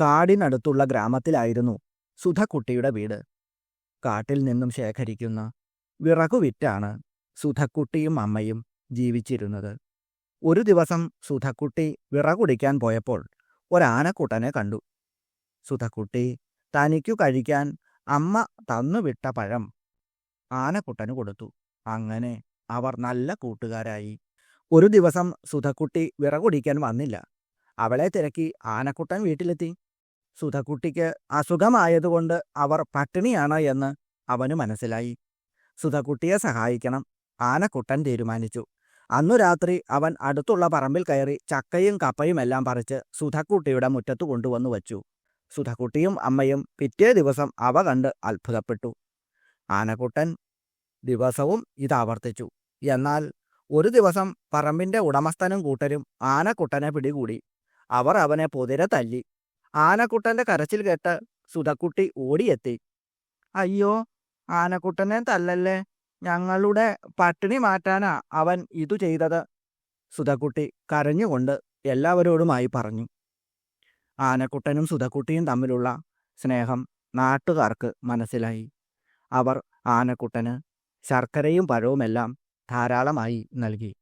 കാടിനടുത്തുള്ള ഗ്രാമത്തിലായിരുന്നു സുധക്കുട്ടിയുടെ വീട്. കാട്ടിൽ നിന്നും ശേഖരിക്കുന്ന വിറകു വിറ്റാണ് സുധക്കുട്ടിയും അമ്മയും ജീവിച്ചിരുന്നത്. ഒരു ദിവസം സുധക്കുട്ടി വിറകുടിക്കാൻ പോയപ്പോൾ ഒരാനക്കുട്ടനെ കണ്ടു. സുധക്കുട്ടി തനിക്കു കഴിക്കാൻ അമ്മ തന്നുവിട്ട പഴം ആനക്കുട്ടന് കൊടുത്തു. അങ്ങനെ അവർ നല്ല കൂട്ടുകാരായി. ഒരു ദിവസം സുധക്കുട്ടി വിറകുടിക്കാൻ വന്നില്ല. അവളെ തിരക്കി ആനക്കുട്ടൻ വീട്ടിലെത്തി. സുധക്കുട്ടിക്ക് അസുഖമായതുകൊണ്ട് അവർ പട്ടിണിയാണ് എന്ന് അവന് മനസ്സിലായി. സുധക്കുട്ടിയെ സഹായിക്കണം ആനക്കുട്ടൻ തീരുമാനിച്ചു. അന്നു രാത്രി അവൻ അടുത്തുള്ള പറമ്പിൽ കയറി ചക്കയും കപ്പയുമെല്ലാം പറിച്ച് സുധക്കുട്ടിയുടെ മുറ്റത്ത് കൊണ്ടുവന്നു വച്ചു. സുധക്കുട്ടിയും അമ്മയും പിറ്റേ ദിവസം അവ കണ്ട് അത്ഭുതപ്പെട്ടു. ആനക്കുട്ടൻ ദിവസവും ഇതാവർത്തിച്ചു. എന്നാൽ ഒരു ദിവസം പറമ്പിന്റെ ഉടമസ്ഥനും കൂട്ടരും ആനക്കുട്ടനെ പിടികൂടി. അവർ അവനെ പൊതിരെ തല്ലി. ആനക്കുട്ടന്റെ കരച്ചിൽ കേട്ട് സുധക്കുട്ടി ഓടിയെത്തി. അയ്യോ, ആനക്കുട്ടനെ തല്ലല്ലേ, ഞങ്ങളുടെ പട്ടിണി മാറ്റാനാ അവൻ ഇതു ചെയ്തത്, സുധക്കുട്ടി കരഞ്ഞുകൊണ്ട് എല്ലാവരോടുമായി പറഞ്ഞു. ആനക്കുട്ടനും സുധക്കുട്ടിയും തമ്മിലുള്ള സ്നേഹം നാട്ടുകാർക്ക് മനസ്സിലായി. അവർ ആനക്കുട്ടന് ശർക്കരയും പഴവുമെല്ലാം ധാരാളമായി നൽകി.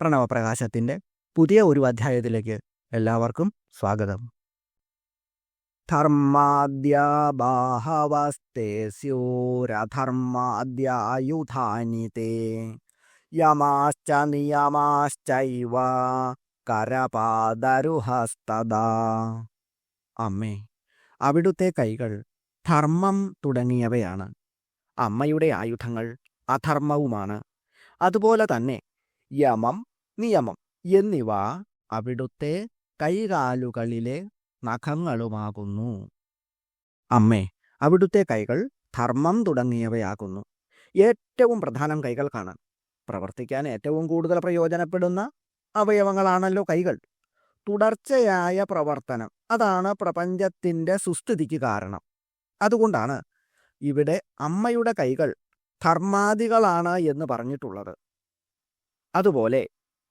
പ്രണവപ്രകാശത്തിൻ്റെ പുതിയ ഒരു അധ്യായത്തിലേക്ക് എല്ലാവർക്കും സ്വാഗതം. ധർമാദ്യ ബാഹവസ്തേ സ്യൂരധർമാദ്യായുധാനി തേ യമാശ്ച നിയമാശ്ചൈവ കരപാദരുഹസ്തദാ. അമ്മേ, അവിടുത്തെ കൈകൾ ധർമ്മം തുടങ്ങിയവയാണ്. അമ്മയുടെ ആയുധങ്ങൾ അധർമ്മവുമാണ്. അതുപോലെ തന്നെ യമം, നിയമം എന്നിവ അവിടുത്തെ കൈകാലുകളിലെ നഖങ്ങളുമാകുന്നു. അമ്മേ, അവിടുത്തെ കൈകൾ ധർമ്മം തുടങ്ങിയവയാകുന്നു. ഏറ്റവും പ്രധാനം കൈകൾക്കാണ്. പ്രവർത്തിക്കാൻ ഏറ്റവും കൂടുതൽ പ്രയോജനപ്പെടുന്ന അവയവങ്ങളാണല്ലോ കൈകൾ. തുടർച്ചയായ പ്രവർത്തനം അതാണ് പ്രപഞ്ചത്തിൻ്റെ സുസ്ഥിതിക്ക് കാരണം. അതുകൊണ്ടാണ് ഇവിടെ അമ്മയുടെ കൈകൾ ധർമാദികളാണ് എന്ന് പറഞ്ഞിട്ടുള്ളത്. അതുപോലെ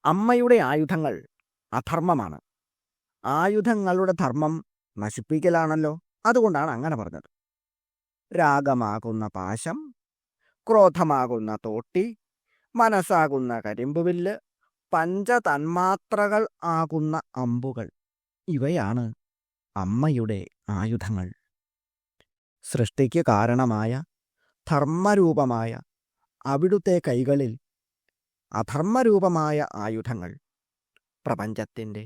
അമ്മയുടെ ആയുധങ്ങൾ അധർമ്മമാണ്. ആയുധങ്ങളുടെ ധർമ്മം നശിപ്പിക്കലാണല്ലോ. അതുകൊണ്ടാണ് അങ്ങനെ പറഞ്ഞത്. രാഗമാകുന്ന പാശം, ക്രോധമാകുന്ന തോട്ടി, മനസ്സാകുന്ന കരിമ്പുവില്ല്, പഞ്ചതന്മാത്രകൾ ആകുന്ന അമ്പുകൾ, ഇവയാണ് അമ്മയുടെ ആയുധങ്ങൾ. സൃഷ്ടിക്ക് കാരണമായ ധർമ്മരൂപമായ അവിടുത്തെ കൈകളിൽ അധർമ്മരൂപമായ ആയുധങ്ങൾ പ്രപഞ്ചത്തിൻ്റെ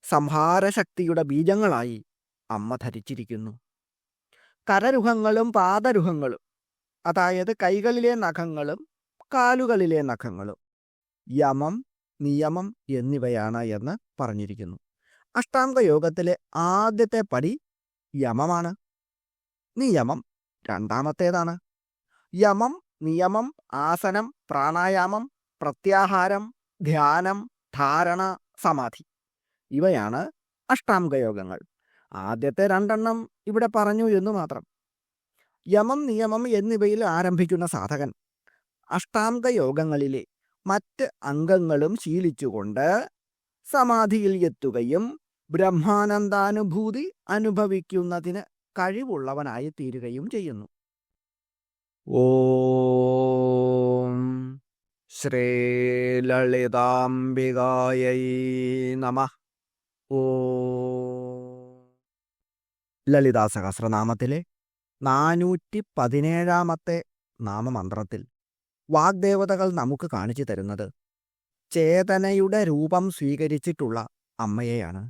സംഹാരശക്തിയുടെ ബീജങ്ങളായി അമ്മ ധരിച്ചിരിക്കുന്നു. കരരുഹങ്ങളും പാദരുഹങ്ങളും, അതായത് കൈകളിലെ നഖങ്ങളും കാലുകളിലെ നഖങ്ങളും യമം, നിയമം എന്നിവയാണ് എന്ന് പറഞ്ഞിരിക്കുന്നു. അഷ്ടാംഗയോഗത്തിലെ ആദ്യത്തെ പടി യമമാണ്. നിയമം രണ്ടാമത്തേതാണ്. യമം, നിയമം, ആസനം, പ്രാണായാമം, പ്രത്യാഹാരം, ധ്യാനം, ധാരണ, സമാധി, ഇവയാണ് അഷ്ടാംഗയോഗങ്ങൾ. ആദ്യത്തെ രണ്ടെണ്ണം ഇവിടെ പറഞ്ഞു എന്നു മാത്രം. യമം, നിയമം എന്നിവയിൽ ആരംഭിക്കുന്ന സാധകൻ അഷ്ടാംഗയോഗങ്ങളിലെ മറ്റ് അംഗങ്ങളും ശീലിച്ചുകൊണ്ട് സമാധിയിൽ എത്തുകയും ബ്രഹ്മാനന്ദാനുഭൂതി അനുഭവിക്കുന്നതിന് കഴിവുള്ളവനായി തീരുകയും ചെയ്യുന്നു. ഓം ശ്രീ ലളിതാംബികായൈ നമഃ. ലളിതാ സഹസ്രനാമത്തിലെ 417 നാമമന്ത്രത്തിൽ വാഗ്ദേവതകൾ നമുക്ക് കാണിച്ചു തരുന്നത് ചേതനയുടെ രൂപം സ്വീകരിച്ചിട്ടുള്ള അമ്മയെയാണ്.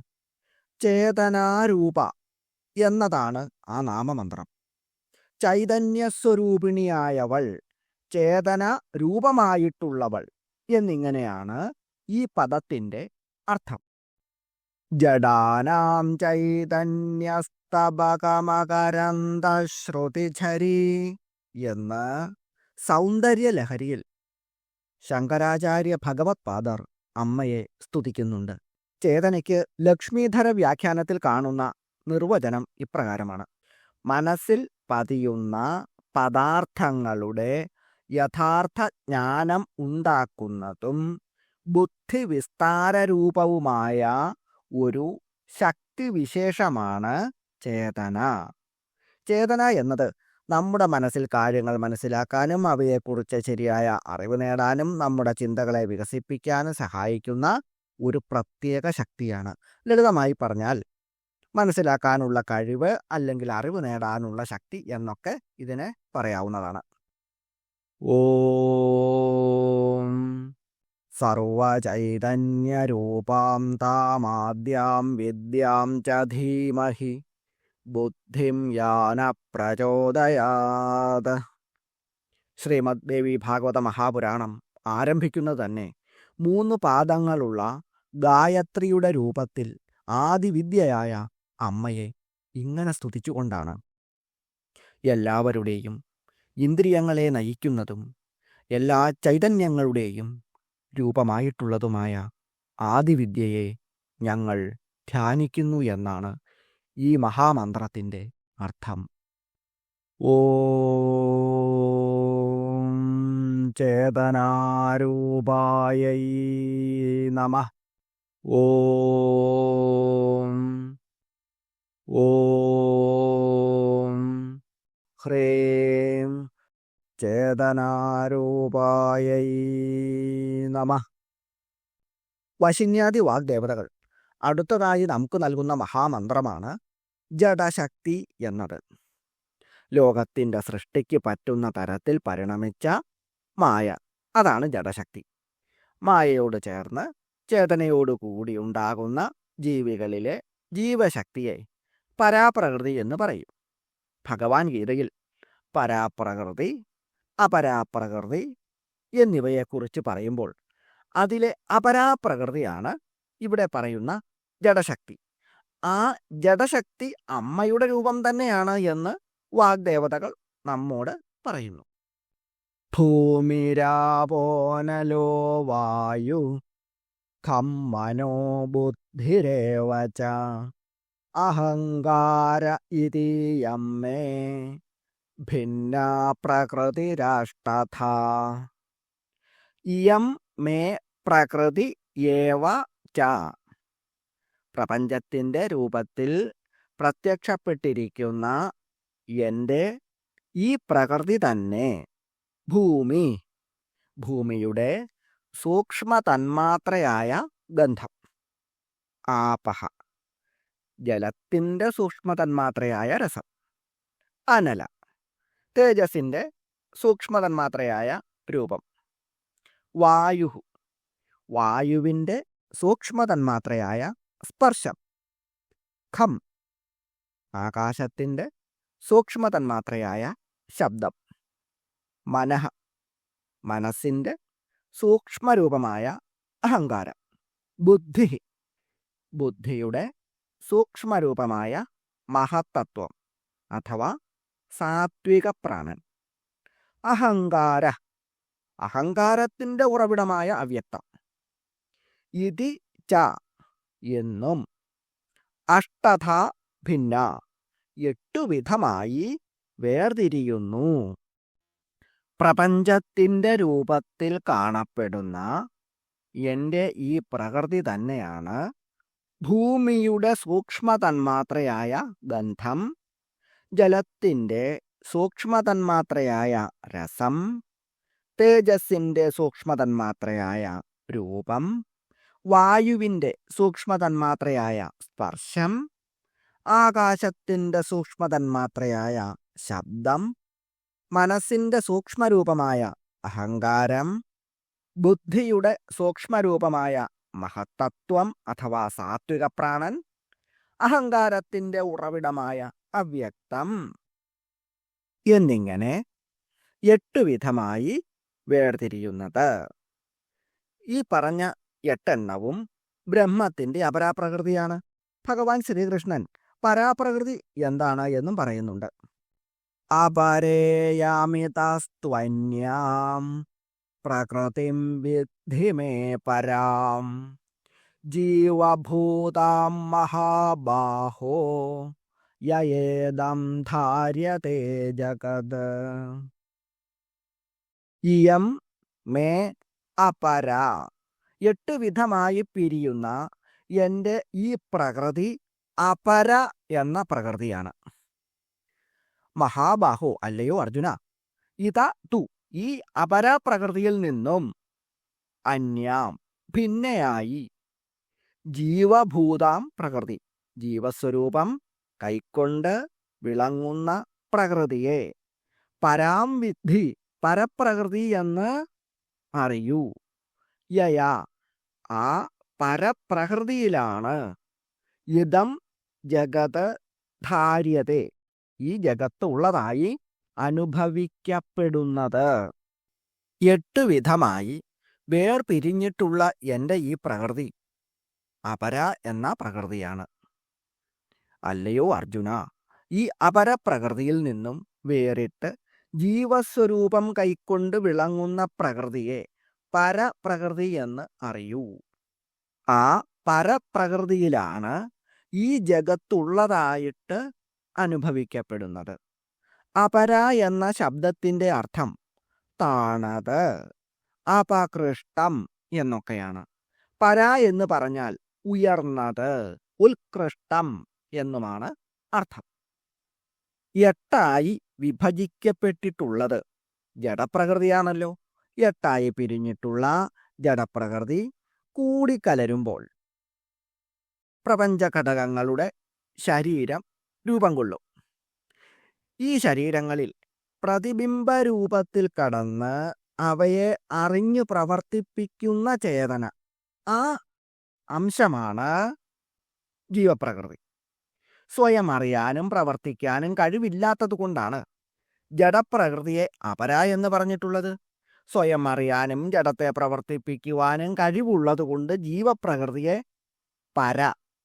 ചേതനാരൂപ എന്നതാണ് ആ നാമമന്ത്രം. ചൈതന്യസ്വരൂപിണിയായവൾ, ചേതന രൂപമായിട്ടുള്ളവൾ എന്നിങ്ങനെയാണ് ഈ പദത്തിൻ്റെ അർത്ഥം. ജഡാനാം ചൈതന്യസ്തബകമകരന്ദശ്രുതിചരീ എന്ന് സൗന്ദര്യലഹരിയിൽ ശങ്കരാചാര്യ ഭഗവത്പാദർ അമ്മയെ സ്തുതിക്കുന്നുണ്ട്. ചേതനയ്ക്ക് ലക്ഷ്മീധര വ്യാഖ്യാനത്തിൽ കാണുന്ന നിർവചനം ഇപ്രകാരമാണ്: മനസ്സിൽ പതിയുന്ന പദാർത്ഥങ്ങളുടെ യഥാർത്ഥ ജ്ഞാനം ഉണ്ടാക്കുന്നതും ബുദ്ധിവിസ്താരരൂപവുമായ ഒരു ശക്തിവിശേഷമാണ് ചേതന. ചേതന എന്നത് നമ്മുടെ മനസ്സിൽ കാര്യങ്ങൾ മനസ്സിലാക്കാനും അവയെക്കുറിച്ച് ശരിയായ അറിവ് നേടാനും നമ്മുടെ ചിന്തകളെ വികസിപ്പിക്കാനും സഹായിക്കുന്ന ഒരു പ്രത്യേക ശക്തിയാണ്. ലളിതമായി പറഞ്ഞാൽ മനസ്സിലാക്കാനുള്ള കഴിവ് അല്ലെങ്കിൽ അറിവ് നേടാനുള്ള ശക്തി എന്നൊക്കെ ഇതിനെ പറയാവുന്നതാണ്. ഓം സർവചൈതന്യരൂപാം താമാദ്യാം വിദ്യാം ച ധീമഹി ബുദ്ധിം യാന പ്രചോദയാത്. ശ്രീമദ് ദേവി ഭാഗവത മഹാപുരാണം ആരംഭിക്കുന്നത് തന്നെ 3 പാദങ്ങളുള്ള ഗായത്രിയുടെ രൂപത്തിൽ ആദിവിദ്യയായ അമ്മയെ ഇങ്ങനെ സ്തുതിച്ചുകൊണ്ടാണ്. എല്ലാവരുടെയും ഇന്ദ്രിയങ്ങളെ നയിക്കുന്നതും എല്ലാ ചൈതന്യങ്ങളുടെയും രൂപമായിട്ടുള്ളതുമായ ആദിവിദ്യയെ ഞങ്ങൾ ധ്യാനിക്കുന്നു എന്നാണ് ഈ മഹാമന്ത്രത്തിൻ്റെ അർത്ഥം. ഓം ചേതനാരൂപായൈ നമഃ. ഓം ഓം ഹ്രീം ചേതനാരൂപായൈ നമഃ. വശിന്യാദി വാഗ്ദേവതകൾ അടുത്തതായി നമുക്ക് നൽകുന്ന മഹാമന്ത്രമാണ് ജഡശക്തി എന്നത്. ലോകത്തിൻ്റെ സൃഷ്ടിക്ക് പറ്റുന്ന തരത്തിൽ പരിണമിച്ച മായ, അതാണ് ജഡശക്തി. മായയോട് ചേർന്ന് ചേതനയോടുകൂടി ഉണ്ടാകുന്ന ജീവികളിലെ ജീവശക്തിയെ പരാപ്രകൃതി എന്ന് പറയും. ഭഗവാൻ ഗീതയിൽ പരാപ്രകൃതി, അപരാപ്രകൃതി എന്നിവയെക്കുറിച്ച് പറയുമ്പോൾ അതിലെ അപരാപ്രകൃതിയാണ് ഇവിടെ പറയുന്ന ജഡശക്തി. ആ ജഡശക്തി അമ്മയുടെ രൂപം തന്നെയാണ് എന്ന് വാഗ്ദേവതകൾ നമ്മോട് പറയുന്നു. ഭൂമിരാപോനലോ വായു ഖം മനോ ബുദ്ധിരേവ ച അഹങ്കാര ഇതി യമ്മേ ഭിന്നാ പ്രകൃതിരാഷ്ടഥാ. ഇയം മേ പ്രകൃതി ഏവ ച. പ്രപഞ്ചത്തിൻ്റെ രൂപത്തിൽ പ്രത്യക്ഷപ്പെട്ടിരിക്കുന്ന എൻ്റെ ഈ പ്രകൃതി തന്നെ ഭൂമി, ഭൂമിയുടെ സൂക്ഷ്മ തന്മാത്രയായ ഗന്ധം. ആപഹ, ജലത്തിൻ്റെ സൂക്ഷ്മ തന്മാത്രയായ രസം. അനല, തേജസ്സിൻ്റെ സൂക്ഷ്മ തന്മാത്രയായ രൂപം. വായു, വായുവിൻ്റെ സൂക്ഷ്മ തന്മാത്രയായ സ്പർശം. ഖം, ആകാശത്തിൻ്റെ സൂക്ഷ്മ തന്മാത്രയായ ശബ്ദം. മനഃ, മനസ്സിൻ്റെ സൂക്ഷ്മരൂപമായ അഹങ്കാരം. ബുദ്ധി, ബുദ്ധിയുടെ സൂക്ഷ്മരൂപമായ മഹത്തത്വം അഥവാ സാത്വിക പ്രാണൻ. അഹങ്കാര, അഹങ്കാരത്തിൻ്റെ ഉറവിടമായ അവ്യക്തം. ഇതി ച എന്നും. അഷ്ടഥ ഭിന്ന, 8 വിധമായി വേർതിരിയുന്നു. പ്രപഞ്ചത്തിൻ്റെ രൂപത്തിൽ കാണപ്പെടുന്ന എൻ്റെ ഈ പ്രകൃതി തന്നെയാണ് ഭൂമിയുടെ സൂക്ഷ്മ തന്മാത്രയായ ഗന്ധം, ജലത്തിൻ്റെ സൂക്ഷ്മ തന്മാത്രയായ രസം, തേജസ്സിൻ്റെ സൂക്ഷ്മ തന്മാത്രയായ രൂപം, വായുവിൻ്റെ സൂക്ഷ്മ തന്മാത്രയായ സ്പർശം, ആകാശത്തിൻ്റെ സൂക്ഷ്മ തന്മാത്രയായ ശബ്ദം, മനസ്സിൻ്റെ സൂക്ഷ്മരൂപമായ അഹങ്കാരം, ബുദ്ധിയുടെ സൂക്ഷ്മരൂപമായ മഹത്തത്വം അഥവാ സാത്വിക പ്രാണൻ, അഹങ്കാരത്തിൻ്റെ ഉറവിടമായ അവ്യക്തം എന്നിങ്ങനെ 8 വിധമായി വേർതിരിയുന്നത്. ഈ പറഞ്ഞ 8 എണ്ണവും ബ്രഹ്മത്തിൻ്റെ അപരാപ്രകൃതിയാണ്. ഭഗവാൻ ശ്രീകൃഷ്ണൻ പരാപ്രകൃതി എന്താണ് എന്നും പറയുന്നുണ്ട്. അപരേയാമിതസ്ത്വന്യാം പ്രകൃതിം വിദ്ധി മേ പരാം ജീവഭൂതാം മഹാബാഹോ യേദം ധാര്യതേ ജഗത്. ഇയം മേ അപര, 8 വിധമായി പിരിയുന്ന എൻ്റെ ഈ പ്രകൃതി അപര എന്ന പ്രകൃതിയാണ്. മഹാബാഹോ, അല്ലയോ അർജുന, ഇതാ തു, ഈ അപര പ്രകൃതിയിൽ നിന്നും അന്യാം, ഭിന്നയായി, ജീവഭൂതാം പ്രകൃതി, ജീവസ്വരൂപം കൈക്കൊണ്ട് വിളങ്ങുന്ന പ്രകൃതിയെ, പരാം വിദ്ധി, പരപ്രകൃതി എന്ന് അറിയൂ. യയാ, ആ പരപ്രകൃതിയിലാണ് ഇതം ജഗത് ധാര്യതേ, ഈ ജഗത്ത് ഉള്ളതായി അനുഭവിക്കപ്പെടുന്നത്. 8 വിധമായി വേർപിരിഞ്ഞിട്ടുള്ള എൻ്റെ ഈ പ്രകൃതി അപര എന്ന പ്രകൃതിയാണ്. അല്ലയോ അർജുന, ഈ അപരപ്രകൃതിയിൽ നിന്നും വേറിട്ട് ജീവസ്വരൂപം കൈക്കൊണ്ട് വിളങ്ങുന്ന പ്രകൃതിയെ പരപ്രകൃതി എന്ന് അറിയൂ. ആ പരപ്രകൃതിയിലാണ് ഈ ജഗത്തുള്ളതായിട്ട് അനുഭവിക്കപ്പെടുന്നത്. അപര എന്ന ശബ്ദത്തിൻ്റെ അർത്ഥം താണത്, അപകൃഷ്ടം എന്നൊക്കെയാണ്. പര എന്ന് പറഞ്ഞാൽ ഉയർന്നത്, ഉത്കൃഷ്ടം എന്നുമാണ് അർത്ഥം. 8 വിഭജിക്കപ്പെട്ടിട്ടുള്ളത് ജഡപ്രകൃതിയാണല്ലോ. 8 പിരിഞ്ഞിട്ടുള്ള ജഡപ്രകൃതി കൂടിക്കലരുമ്പോൾ പ്രപഞ്ചഘടകങ്ങളുടെ ശരീരം രൂപം കൊള്ളും. ഈ ശരീരങ്ങളിൽ പ്രതിബിംബ രൂപത്തിൽ കടന്ന് അവയെ അറിഞ്ഞു പ്രവർത്തിപ്പിക്കുന്ന ചേതന, ആ അംശമാണ് ജീവപ്രകൃതി. സ്വയം അറിയാനും പ്രവർത്തിക്കാനും കഴിവില്ലാത്തത് കൊണ്ടാണ് ജഡപ്രകൃതിയെ അപര എന്ന് പറഞ്ഞിട്ടുള്ളത്. സ്വയം അറിയാനും ജഡത്തെ പ്രവർത്തിപ്പിക്കുവാനും കഴിവുള്ളത് കൊണ്ട് ജീവപ്രകൃതിയെ പര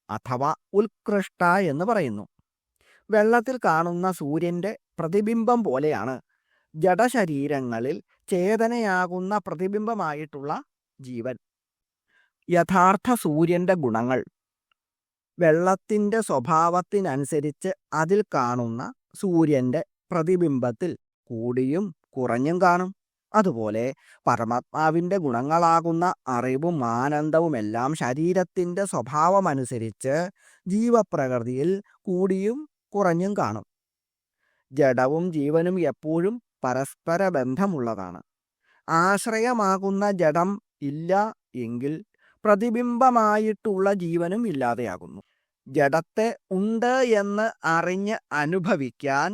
അഥവാ ഉത്കൃഷ്ട എന്ന് പറയുന്നു. വെള്ളത്തിൽ കാണുന്ന സൂര്യൻ്റെ പ്രതിബിംബം പോലെയാണ് ജഡശരീരങ്ങളിൽ ചേതനയാകുന്ന പ്രതിബിംബമായിട്ടുള്ള ജീവൻ. യഥാർത്ഥ സൂര്യൻ്റെ ഗുണങ്ങൾ വെള്ളത്തിൻ്റെ സ്വഭാവത്തിനനുസരിച്ച് അതിൽ കാണുന്ന സൂര്യൻ്റെ പ്രതിബിംബത്തിൽ കൂടിയും കുറഞ്ഞും കാണും. അതുപോലെ പരമാത്മാവിൻ്റെ ഗുണങ്ങളാകുന്ന അറിവും ആനന്ദവുമെല്ലാം ശരീരത്തിൻ്റെ സ്വഭാവമനുസരിച്ച് ജീവപ്രകൃതിയിൽ കൂടിയും കുറഞ്ഞും കാണും. ജഡവും ജീവനും എപ്പോഴും പരസ്പര ബന്ധമുള്ളതാണ്. ആശ്രയമാകുന്ന ജഡം ഇല്ല എങ്കിൽ പ്രതിബിംബമായിട്ടുള്ള ജീവനും ഇല്ലാതെയാകുന്നു. ജഡത്തെ ഉണ്ട് എന്ന് അറിഞ്ഞ് അനുഭവിക്കാൻ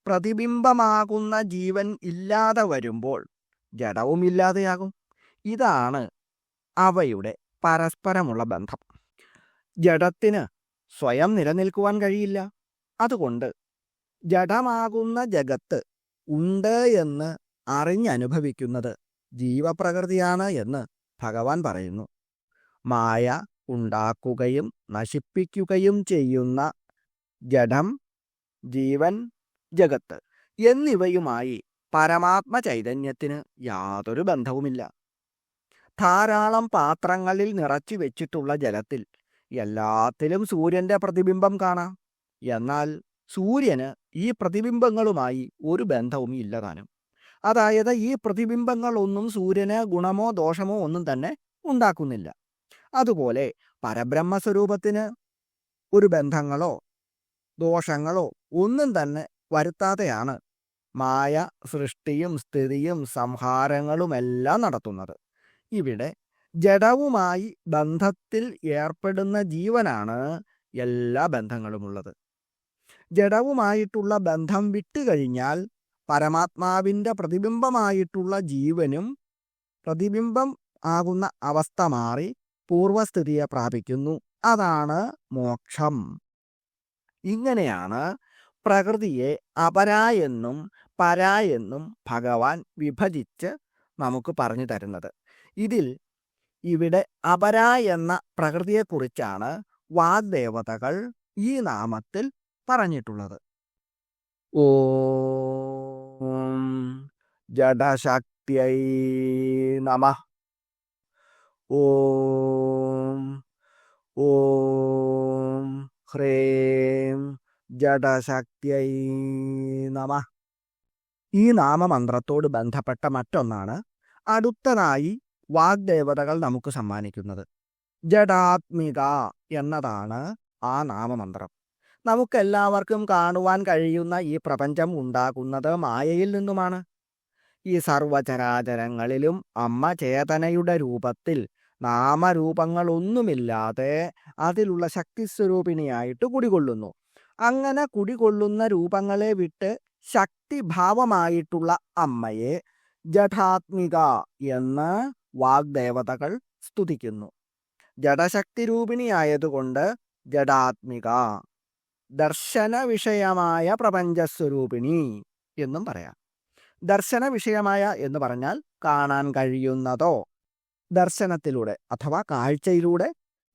പ്രതിബിംബമാകുന്ന ജീവൻ ഇല്ലാതെ വരുമ്പോൾ ജഡവും ഇല്ലാതെയാകും. ഇതാണ് അവയുടെ പരസ്പരമുള്ള ബന്ധം. ജഡത്തിന് സ്വയം നിലനിൽക്കുവാൻ കഴിയില്ല. അതുകൊണ്ട് ജഡമാകുന്ന ജഗത്ത് ഉണ്ട് എന്ന് അറിഞ്ഞനുഭവിക്കുന്നത് ജീവപ്രകൃതിയാണ് എന്ന് ഭഗവാൻ പറയുന്നു. മായ ഉണ്ടാക്കുകയും നശിപ്പിക്കുകയും ചെയ്യുന്ന ജഡം, ജീവൻ, ജഗത്ത് എന്നിവയുമായി പരമാത്മ ചൈതന്യത്തിന് യാതൊരു ബന്ധവുമില്ല. ധാരാളം പാത്രങ്ങളിൽ നിറച്ചു വെച്ചിട്ടുള്ള ജലത്തിൽ എല്ലാത്തിലും സൂര്യൻ്റെ പ്രതിബിംബം കാണാം. എന്നാൽ സൂര്യന് ഈ പ്രതിബിംബങ്ങളുമായി ഒരു ബന്ധവും ഇല്ലതാനും. അതായത് ഈ പ്രതിബിംബങ്ങളൊന്നും സൂര്യന് ഗുണമോ ദോഷമോ ഒന്നും തന്നെ ഉണ്ടാക്കുന്നില്ല. അതുപോലെ പരബ്രഹ്മസ്വരൂപത്തിന് ഒരു ബന്ധങ്ങളോ ദോഷങ്ങളോ ഒന്നും തന്നെ വരുത്താതെയാണ് മായ സൃഷ്ടിയും സ്ഥിതിയും സംഹാരങ്ങളുമെല്ലാം നടത്തുന്നത്. ഇവിടെ ജഡവുമായി ബന്ധത്തിൽ ഏർപ്പെടുന്ന ജീവനാണ് എല്ലാ ബന്ധങ്ങളുമുള്ളത്. ജഡവുമായിട്ടുള്ള ബന്ധം വിട്ടുകഴിഞ്ഞാൽ പരമാത്മാവിൻ്റെ പ്രതിബിംബമായിട്ടുള്ള ജീവനും പ്രതിബിംബം ആകുന്ന അവസ്ഥ മാറി പൂർവസ്ഥിതിയെ പ്രാപിക്കുന്നു. അതാണ് മോക്ഷം. ഇങ്ങനെയാണ് പ്രകൃതിയെ അപര എന്നും പര എന്നും ഭഗവാൻ വിഭജിച്ച് നമുക്ക് പറഞ്ഞു തരുന്നത്. ഇതിൽ ഇവിടെ അപര എന്ന പ്രകൃതിയെക്കുറിച്ചാണ് വാഗ്ദേവതകൾ ഈ നാമത്തിൽ പറഞ്ഞിട്ടുള്ളത്. ഓം ജഡശക്തിയൈ നമഃ. ഓം ഓം ഹ്രീം ജഡശക്തിയൈ നമഃ. ഈ നാമമന്ത്രത്തോട് ബന്ധപ്പെട്ട മറ്റൊന്നാണ് അടുത്തതായി വാഗ്ദേവതകൾ നമുക്ക് സമ്മാനിക്കുന്നത്. ജഡാത്മിക എന്നതാണ് ആ നാമമന്ത്രം. നമുക്കെല്ലാവർക്കും കാണുവാൻ കഴിയുന്ന ഈ പ്രപഞ്ചം ഉണ്ടാകുന്നത് മായയിൽ നിന്നുമാണ്. ഈ സർവചരാചരങ്ങളിലും അമ്മ ചേതനയുടെ രൂപത്തിൽ നാമരൂപങ്ങളൊന്നുമില്ലാതെ അതിലുള്ള ശക്തിസ്വരൂപിണിയായിട്ട് കുടികൊള്ളുന്നു. അങ്ങനെ കുടികൊള്ളുന്ന രൂപങ്ങളെ വിട്ട് ശക്തിഭാവമായിട്ടുള്ള അമ്മയെ ജഡാത്മിക എന്ന് വാഗ്ദേവതകൾ സ്തുതിക്കുന്നു. ജഡശക്തി രൂപിണിയായതുകൊണ്ട് ജഡാത്മിക, ദർശന വിഷയമായ പ്രപഞ്ചസ്വരൂപിണി എന്നും പറയാം. ദർശന വിഷയമായ എന്ന് പറഞ്ഞാൽ കാണാൻ കഴിയുന്നതോ ദർശനത്തിലൂടെ അഥവാ കാഴ്ചയിലൂടെ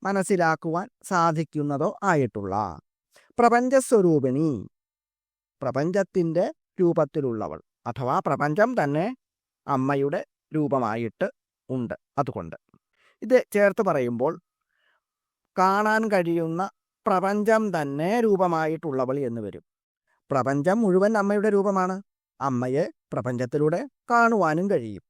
മനസ്സിലാക്കുവാൻ സാധിക്കുന്നതോ ആയിട്ടുള്ള. പ്രപഞ്ചസ്വരൂപിണി, പ്രപഞ്ചത്തിൻ്റെ രൂപത്തിലുള്ളവൾ അഥവാ പ്രപഞ്ചം തന്നെ അമ്മയുടെ രൂപമായിട്ട് ഉണ്ട്. അതുകൊണ്ട് ഇത് ചേർത്ത് പറയുമ്പോൾ കാണാൻ കഴിയുന്ന പ്രപഞ്ചം തന്നെ രൂപമായിട്ടുള്ളവൾ എന്ന് വരും. പ്രപഞ്ചം മുഴുവൻ അമ്മയുടെ രൂപമാണ്. അമ്മയെ പ്രപഞ്ചത്തിലൂടെ കാണുവാനും കഴിയും.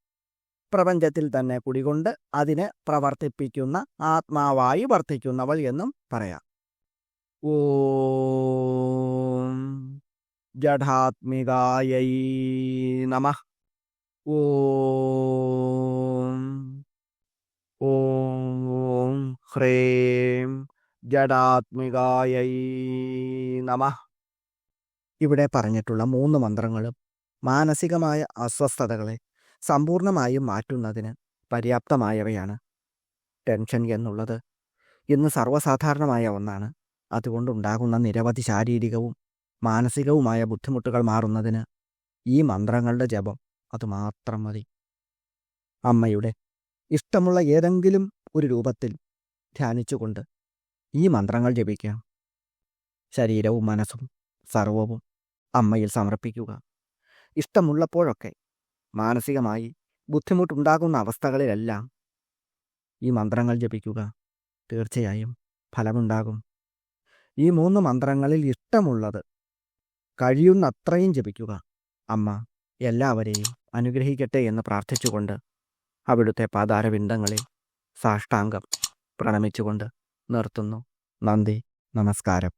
പ്രപഞ്ചത്തിൽ തന്നെ കുടികൊണ്ട് അതിനെ പ്രവർത്തിപ്പിക്കുന്ന ആത്മാവായി വർത്തിക്കുന്നവൾ എന്നും പറയാം. ഓം ജഡാത്മികായൈ നമഃ. ഓം ഓം ഹ്രീം ജഡാത്മികായൈ നമഃ. ഇവിടെ പറഞ്ഞിട്ടുള്ള 3 മന്ത്രങ്ങളും മാനസികമായ അസ്വസ്ഥതകളെ സമ്പൂർണമായും മാറ്റുന്നതിന് പര്യാപ്തമായവയാണ്. ടെൻഷൻ എന്നുള്ളത് ഇന്ന് സർവ്വസാധാരണമായ ഒന്നാണ്. അതുകൊണ്ടുണ്ടാകുന്ന നിരവധി ശാരീരികവും മാനസികവുമായ ബുദ്ധിമുട്ടുകൾ മാറുന്നതിന് ഈ മന്ത്രങ്ങളുടെ ജപം അതുമാത്രം മതി. അമ്മയുടെ ഇഷ്ടമുള്ള ഏതെങ്കിലും ഒരു രൂപത്തിൽ ധ്യാനിച്ചുകൊണ്ട് ഈ മന്ത്രങ്ങൾ ജപിക്കാം. ശരീരവും മനസ്സും സർവവും അമ്മയിൽ സമർപ്പിക്കുക. ഇഷ്ടമുള്ളപ്പോഴൊക്കെ മാനസികമായി ബുദ്ധിമുട്ടുണ്ടാകുന്ന അവസ്ഥകളിലെല്ലാം ഈ മന്ത്രങ്ങൾ ജപിക്കുക. തീർച്ചയായും ഫലമുണ്ടാകും. ഈ 3 മന്ത്രങ്ങളിൽ ഇഷ്ടമുള്ളത് കഴിയുന്നത്രയും ജപിക്കുക. അമ്മ എല്ലാവരെയും അനുഗ്രഹിക്കട്ടെ എന്ന് പ്രാർത്ഥിച്ചുകൊണ്ട് അവിടുത്തെ പാതാരവിന്ദങ്ങളിൽ സാഷ്ടാംഗം പ്രണമിച്ചുകൊണ്ട് നിർത്തുന്നു. നന്ദി, നമസ്കാരം.